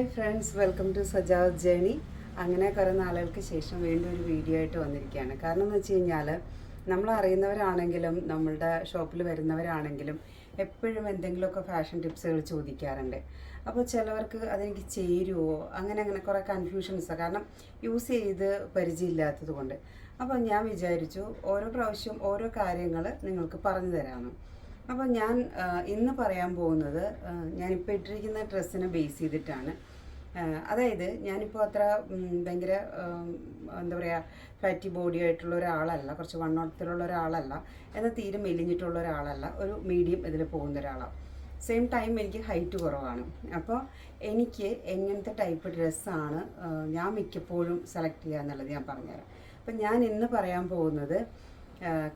Hi friends, welcome to സജാവ് journey. അങ്ങനെ കുറേ നാളുകൾക്ക് ശേഷം വീണ്ടും ഒരു വീഡിയോ ആയിട്ട് വന്നിരിക്കുകയാണ്. കാരണം എന്ന് വെച്ച് കഴിഞ്ഞാൽ നമ്മൾ അറിയുന്നവരാണെങ്കിലും നമ്മളുടെ ഷോപ്പിൽ വരുന്നവരാണെങ്കിലും എപ്പോഴും എന്തെങ്കിലുമൊക്കെ ഫാഷൻ ടിപ്സുകൾ ചോദിക്കാറുണ്ട്. അപ്പോൾ ചിലവർക്ക് അതെനിക്ക് ചേരുമോ അങ്ങനെ കുറേ കൺഫ്യൂഷൻസാണ്, കാരണം യൂസ് ചെയ്ത് പരിചയമില്ലാത്തത് കൊണ്ട്. അപ്പോൾ ഞാൻ വിചാരിച്ചു ഓരോ പ്രാവശ്യം ഓരോ കാര്യങ്ങൾ നിങ്ങൾക്ക് പറഞ്ഞു തരാമെന്ന്. അപ്പോൾ ഞാൻ ഇന്ന് പറയാൻ പോകുന്നത് ഞാനിപ്പോൾ ഇട്ടിരിക്കുന്ന ഡ്രസ്സിനെ ബേസ് ചെയ്തിട്ടാണ്. അതായത് ഞാനിപ്പോൾ അത്ര ഭയങ്കര എന്താ പറയുക ഫാറ്റി ബോഡി ആയിട്ടുള്ള ഒരാളല്ല, കുറച്ച് വണ്ണത്തിലുള്ള ഒരാളല്ല, എന്നാൽ തീരെ മെലിഞ്ഞിട്ടുള്ള ഒരാളല്ല, ഒരു മീഡിയം ഇതിൽ പോകുന്ന ഒരാളാണ്. സെയിം ടൈം എനിക്ക് ഹൈറ്റ് കുറവാണ്. അപ്പോൾ എനിക്ക് എങ്ങനത്തെ ടൈപ്പ് ഡ്രസ്സാണ് ഞാൻ മിക്കപ്പോഴും സെലക്ട് ചെയ്യുക എന്നുള്ളത് ഞാൻ പറഞ്ഞുതരാം. അപ്പം ഞാൻ ഇന്ന് പറയാൻ പോകുന്നത്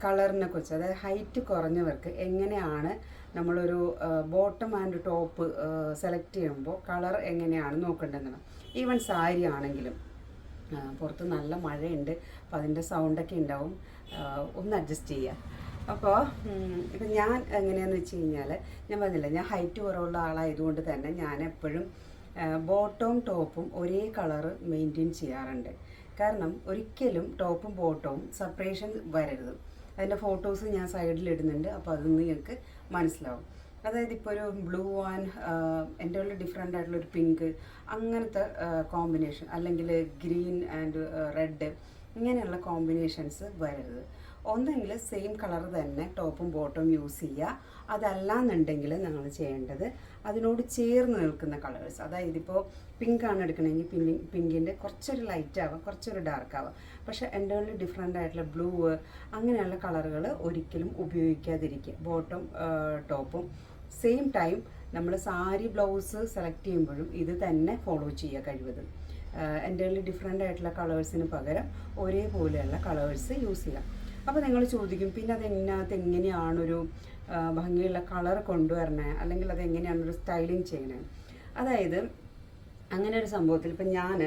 കളറിനെ കുറിച്ച്, അതായത് ഹൈറ്റ് കുറഞ്ഞവർക്ക് എങ്ങനെയാണ് നമ്മളൊരു ബോട്ടം ആൻഡ് ടോപ്പ് സെലക്ട് ചെയ്യുമ്പോൾ കളർ എങ്ങനെയാണ് നോക്കേണ്ടതെന്നാണ്. ഈവൻ സാരി ആണെങ്കിലും, പുറത്ത് നല്ല മഴയുണ്ട്, അപ്പോൾ അതിൻ്റെ സൗണ്ടൊക്കെ ഉണ്ടാവും, ഒന്ന് അഡ്ജസ്റ്റ് ചെയ്യുക. അപ്പോൾ ഇപ്പം ഞാൻ എങ്ങനെയാണെന്ന് വെച്ച് കഴിഞ്ഞാൽ, ഞാൻ പറഞ്ഞില്ല ഞാൻ ഹൈറ്റ് കുറവുള്ള ആളായതുകൊണ്ട് തന്നെ ഞാൻ എപ്പോഴും ബോട്ടവും ടോപ്പും ഒരേ കളറ് മെയിൻറ്റെയിൻ ചെയ്യാറുണ്ട്. കാരണം ഒരിക്കലും ടോപ്പും ബോട്ടവും സെപ്പറേഷൻ വരരുത്. അതിൻ്റെ ഫോട്ടോസ് ഞാൻ സൈഡിൽ ഇടുന്നുണ്ട്, അപ്പോൾ അതൊന്ന് നിങ്ങൾക്ക് മനസ്സിലാവും. അതായത് ഇപ്പോൾ ഒരു ബ്ലൂ ആൻഡ് എൻ്റെ ഉള്ള ഡിഫറെൻ്റ് ആയിട്ടുള്ളൊരു പിങ്ക്, അങ്ങനത്തെ കോമ്പിനേഷൻ, അല്ലെങ്കിൽ ഗ്രീൻ ആൻഡ് റെഡ്, ഇങ്ങനെയുള്ള കോമ്പിനേഷൻസ് വരരുത്. ഒന്നെങ്കിൽ സെയിം കളർ തന്നെ ടോപ്പും ബോട്ടവും യൂസ് ചെയ്യുക. അതല്ലാന്നുണ്ടെങ്കിൽ നിങ്ങൾ ചെയ്യേണ്ടത് അതിനോട് ചേർന്ന് നിൽക്കുന്ന കളേഴ്സ്, അതായത് ഇപ്പോൾ പിങ്കാണ് എടുക്കണമെങ്കിൽ പിങ്കിൻ്റെ കുറച്ചൊരു ലൈറ്റ് ആവാം, കുറച്ചൊരു ഡാർക്ക് ആവാം. പക്ഷേ എൻ്റെ ഉള്ളിൽ ഡിഫറെൻ്റ് ആയിട്ടുള്ള ബ്ലൂ അങ്ങനെയുള്ള കളറുകൾ ഒരിക്കലും ഉപയോഗിക്കാതിരിക്കുക. ബോട്ടം ടോപ്പും സെയിം ടൈം നമ്മൾ സാരി ബ്ലൗസ് സെലക്ട് ചെയ്യുമ്പോഴും ഇത് തന്നെ ഫോളോ ചെയ്യുക കഴിവതും. എൻ്റെ ഉള്ളിൽ ഡിഫറെൻ്റ് ആയിട്ടുള്ള കളേഴ്സിന് പകരം ഒരേപോലെയുള്ള കളേഴ്സ് യൂസ് ചെയ്യാം. അപ്പോൾ നിങ്ങൾ ചോദിക്കും, പിന്നെ അതിനകത്ത് എങ്ങനെയാണൊരു ഭംഗിയുള്ള കളർ കൊണ്ടുവരണേ, അല്ലെങ്കിൽ അതെങ്ങനെയാണൊരു സ്റ്റൈലിങ് ചെയ്യണേ. അതായത് അങ്ങനെ ഒരു സംഭവത്തിൽ ഇപ്പം ഞാൻ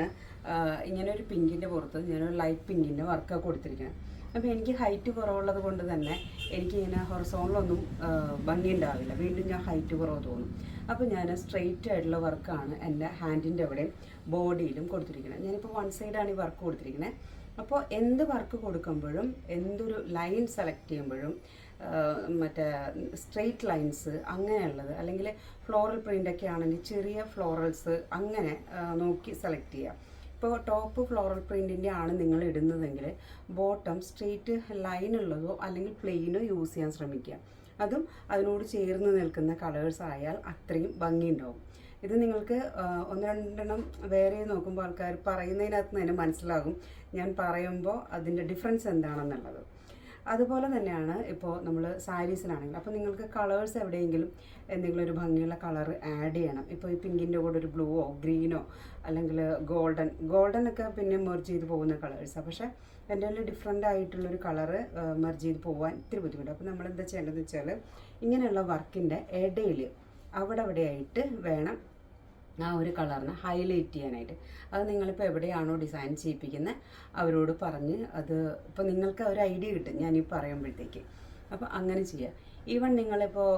ഇങ്ങനെ ഒരു പിങ്കിൻ്റെ പുറത്ത് ഞാനൊരു ലൈറ്റ് പിങ്കിൻ്റെ വർക്കാണ് കൊടുത്തിരിക്കുന്നത്. അപ്പോൾ എനിക്ക് ഹൈറ്റ് കുറവുള്ളത് കൊണ്ട് തന്നെ എനിക്കിങ്ങനെ ഹൊറിസോണിലൊന്നും ഭംഗി ഉണ്ടാവില്ല, വീണ്ടും ഞാൻ ഹൈറ്റ് കുറവ് തോന്നും. അപ്പോൾ ഞാൻ സ്ട്രെയിറ്റ് ആയിട്ടുള്ള വർക്കാണ് എൻ്റെ ഹാൻഡിൻ്റെ അവിടെയും ബോഡിയിലും കൊടുത്തിരിക്കുന്നത്. ഞാനിപ്പോൾ വൺ സൈഡാണ് ഈ വർക്ക് കൊടുത്തിരിക്കുന്നത്. അപ്പോൾ എന്ത് വർക്ക് കൊടുക്കുമ്പോഴും, എന്തൊരു ലൈൻ സെലക്ട് ചെയ്യുമ്പോഴും മറ്റേ സ്ട്രെയിറ്റ് ലൈൻസ് അങ്ങനെയുള്ളത്, അല്ലെങ്കിൽ ഫ്ലോറൽ പ്രിൻ്റൊക്കെ ആണെങ്കിൽ ചെറിയ ഫ്ലോറൽസ് അങ്ങനെ നോക്കി സെലക്ട് ചെയ്യുക. ഇപ്പോൾ ടോപ്പ് ഫ്ലോറൽ പ്രിൻറ്റിൻ്റെ ആണ് നിങ്ങൾ ഇടുന്നതെങ്കിൽ ബോട്ടം സ്ട്രെയിറ്റ് ലൈനുള്ളതോ അല്ലെങ്കിൽ പ്ലെയിനോ യൂസ് ചെയ്യാൻ ശ്രമിക്കുക. അതും അതിനോട് ചേർന്ന് നിൽക്കുന്ന കളേഴ്സ് ആയാൽ അത്രയും ഭംഗിയുണ്ടാവും. ഇത് നിങ്ങൾക്ക് ഒന്ന് രണ്ടെണ്ണം വേറെ നോക്കുമ്പോൾ ആൾക്കാർ പറയുന്നതിനകത്ത് തന്നെ മനസ്സിലാകും ഞാൻ പറയുമ്പോൾ അതിൻ്റെ ഡിഫറൻസ് എന്താണെന്നുള്ളത്. അതുപോലെ തന്നെയാണ് ഇപ്പോൾ നമ്മൾ സാരീസിലാണെങ്കിൽ, അപ്പോൾ നിങ്ങൾക്ക് കളേഴ്സ് എവിടെയെങ്കിലും എന്തെങ്കിലും ഒരു ഭംഗിയുള്ള കളർ ആഡ് ചെയ്യണം. ഇപ്പോൾ ഈ പിങ്കിൻ്റെ കൂടെ ഒരു ബ്ലൂവോ ഗ്രീനോ അല്ലെങ്കിൽ ഗോൾഡനൊക്കെ പിന്നെ മെർജ് ചെയ്ത് പോകുന്ന കളേഴ്സാണ്. പക്ഷേ എൻ്റെ ഉള്ളിൽ ഡിഫറെൻ്റ് ആയിട്ടുള്ളൊരു കളറ് മെർജ് ചെയ്ത് പോകാൻ ഇത്തിരി ബുദ്ധിമുട്ട്. അപ്പോൾ നമ്മൾ എന്താ ചെയ്യേണ്ടതെന്ന് വെച്ചാൽ ഇങ്ങനെയുള്ള വർക്കിൻ്റെ ഇടയിൽ അവിടെയായിട്ട് വേണം ആ ഒരു കളറിനെ ഹൈലൈറ്റ് ചെയ്യാനായിട്ട്. അത് നിങ്ങളിപ്പോൾ എവിടെയാണോ ഡിസൈൻ ചെയ്യിപ്പിക്കുന്നത് അവരോട് പറഞ്ഞ്, അത് ഇപ്പോൾ നിങ്ങൾക്ക് ഒരു ഐഡിയ കിട്ടും ഞാനീ പറയുമ്പോഴത്തേക്ക്. അപ്പോൾ അങ്ങനെ ചെയ്യുക. ഈവൻ നിങ്ങളിപ്പോൾ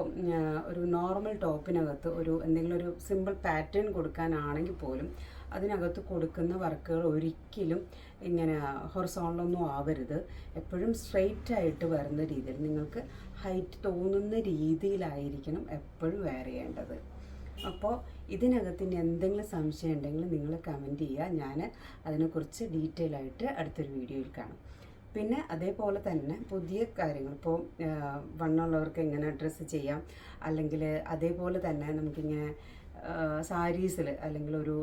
ഒരു നോർമൽ ടോപ്പിനകത്ത് ഒരു എന്തെങ്കിലും ഒരു സിമ്പിൾ പാറ്റേൺ കൊടുക്കാനാണെങ്കിൽ പോലും അതിനകത്ത് കൊടുക്കുന്ന വർക്കുകൾ ഒരിക്കലും ഇങ്ങനെ ഹൊറിസോണ്ടലൊന്നും ആവരുത്. എപ്പോഴും സ്ട്രെയിറ്റ് ആയിട്ട് വരുന്ന രീതിയിൽ, നിങ്ങൾക്ക് ഹൈറ്റ് തോന്നുന്ന രീതിയിലായിരിക്കണം എപ്പോഴും വെയർ ചെയ്യേണ്ടത്. അപ്പോൾ ഇതിനകത്ത് ഇനി എന്തെങ്കിലും സംശയം ഉണ്ടെങ്കിൽ നിങ്ങൾ കമൻറ്റ് ചെയ്യുക, ഞാൻ അതിനെക്കുറിച്ച് ഡീറ്റെയിൽ ആയിട്ട് അടുത്തൊരു വീഡിയോയിൽ കാണും. പിന്നെ അതേപോലെ തന്നെ പുതിയ കാര്യങ്ങൾ, ഇപ്പോൾ വണ്ണമുള്ളവർക്ക് എങ്ങനെ ഡ്രസ്സ് ചെയ്യാം, അല്ലെങ്കിൽ അതേപോലെ തന്നെ നമുക്കിങ്ങനെ സാരീസിൽ അല്ലെങ്കിൽ ഒരു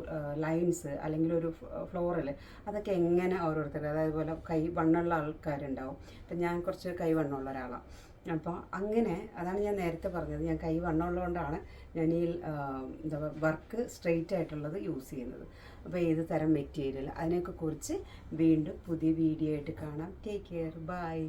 ലൈൻസ് അല്ലെങ്കിൽ ഒരു ഫ്ലോറൽ, അതൊക്കെ എങ്ങനെ ഓരോരുത്തർ, അതേപോലെ കൈ വണ്ണമുള്ള ആൾക്കാരുണ്ടാവും. ഇപ്പം ഞാൻ കുറച്ച് കൈ വണ്ണമുള്ള ഒരാളാണ്. അപ്പോൾ അങ്ങനെ അതാണ് ഞാൻ നേരത്തെ പറഞ്ഞത്, ഞാൻ കൈ വണ്ണമുള്ളതുകൊണ്ടാണ് ഞാൻ ഈ എന്താ വർക്ക് സ്ട്രെയിറ്റ് ആയിട്ടുള്ളത് യൂസ് ചെയ്യുന്നത്. അപ്പോൾ ഏത് തരം മെറ്റീരിയൽ അതിനെയൊക്കെ കുറിച്ച് വീണ്ടും പുതിയ വീഡിയോ ആയിട്ട് കാണാം. Take care, by.